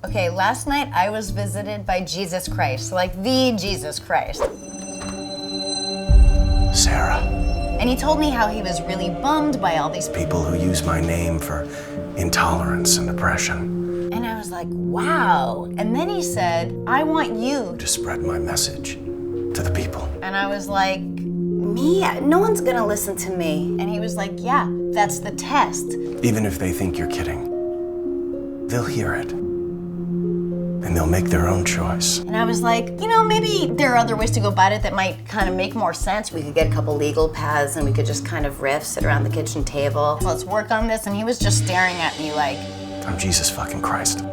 Okay, last night I was visited by Jesus Christ, like the Jesus Christ. Cera. And he told me how he was really bummed by all these People who use my name for intolerance and oppression. And I was like, wow. And then he said, I want you To spread my message to the people. And I was like, me? No one's gonna listen to me. And he was like, yeah, that's the test. Even if they think you're kidding, they'll hear it. And they'll make their own choice. And I was like, you know, maybe there are other ways to go about it that might kind of make more sense. We could get a couple legal paths and we could just kind of riff, sit around the kitchen table. Let's work on this. And he was just staring at me like, I'm Jesus fucking Christ.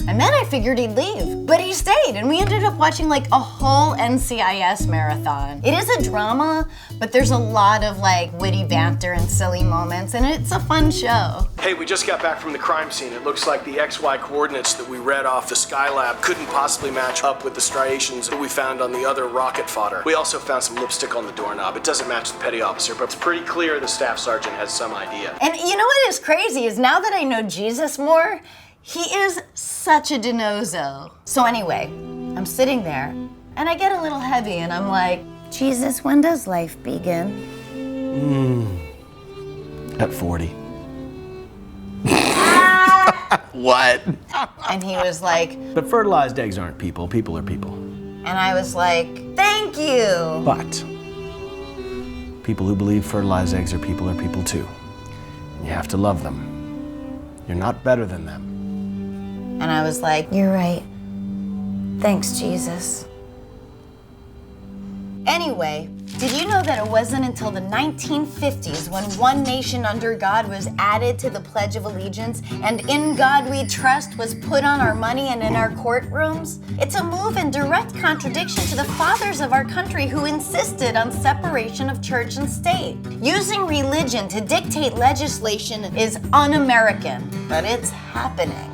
and then I figured he'd leave, but he stayed, and we ended up watching like a whole NCIS marathon. It is a drama, but there's a lot of like witty banter and silly moments, and it's a fun show. Hey, we just got back from the crime scene. It looks like the XY coordinates that we read off the Skylab couldn't possibly match up with the striations that we found on the other rocket fodder. We also found some lipstick on the doorknob. It doesn't match the petty officer, but it's pretty clear the staff sergeant has some idea. And you know what is crazy is now that I know Jesus more, he is such a dinozo. So anyway, I'm sitting there and I get a little heavy and I'm like, Jesus, when does life begin? At 40. What? And he was like, But fertilized eggs aren't people. People are people. and I was like, thank you. But people who believe fertilized eggs are people too. And you have to love them. You're not better than them. And I was like, you're right. Thanks, Jesus. Anyway, did you know that it wasn't until the 1950s when One Nation Under God was added to the Pledge of Allegiance and In God We Trust was put on our money and in our courtrooms? It's a move in direct contradiction to the fathers of our country who insisted on separation of church and state. Using religion to dictate legislation is un-American, but it's happening.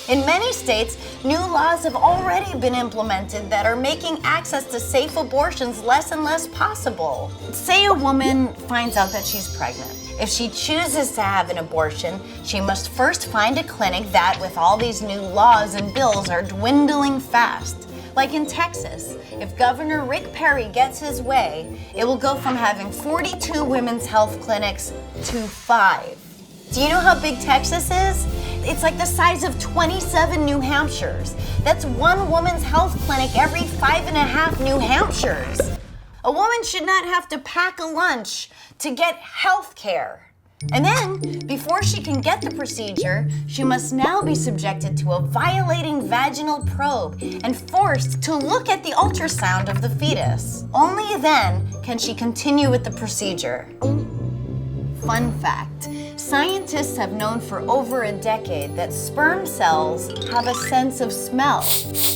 In many states, new laws have already been implemented that are making access to safe abortions less and less possible. Say a woman finds out that she's pregnant. If she chooses to have an abortion, she must first find a clinic that, with all these new laws and bills, are dwindling fast. Like in Texas, if Governor Rick Perry gets his way, it will go from having 42 women's health clinics to 5. Do you know how big Texas is? It's like the size of 27 New Hampshires. That's one woman's health clinic every 5.5 New Hampshires. A woman should not have to pack a lunch to get health care. And then, before she can get the procedure, she must now be subjected to a violating vaginal probe and forced to look at the ultrasound of the fetus. Only then can she continue with the procedure. Fun fact, scientists have known for over a decade that sperm cells have a sense of smell.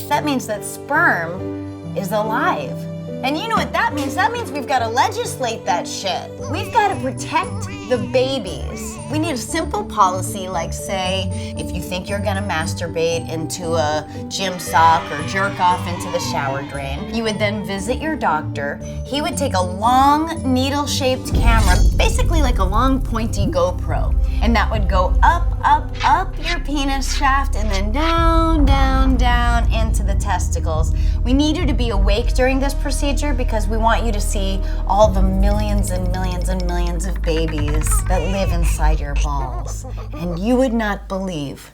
That means that sperm is alive. And you know what that means? That means we've got to legislate that shit. We've got to protect the babies. We need a simple policy like, say, if you think you're gonna masturbate into a gym sock or jerk off into the shower drain, you would then visit your doctor. He would take a long needle-shaped camera, basically like a long pointy GoPro, and that would go up, up, up your penis shaft and then down, down, down into the testicles. We need you to be awake during this procedure because we want you to see all the millions and millions and millions of babies that live inside your balls. And you would not believe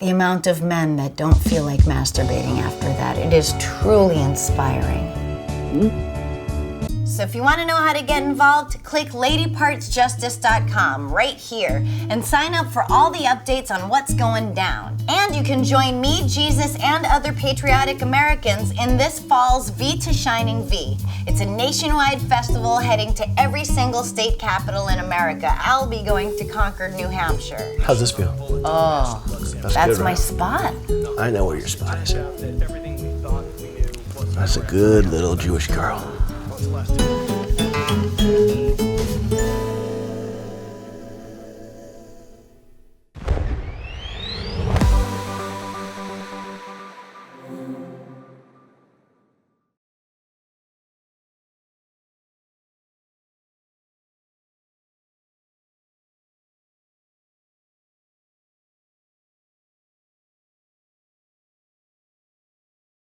the amount of men that don't feel like masturbating after that. It is truly inspiring. So if you want to know how to get involved, click ladypartsjustice.com right here and sign up for all the updates on what's going down. And you can join me, Jesus, and other patriotic Americans in this fall's V to Shining V. It's a nationwide festival heading to every single state capital in America. I'll be going to Concord, New Hampshire. How's this feel? Oh, that's good, my right? spot. I know where your spot is. That's a good little Jewish girl. What's left?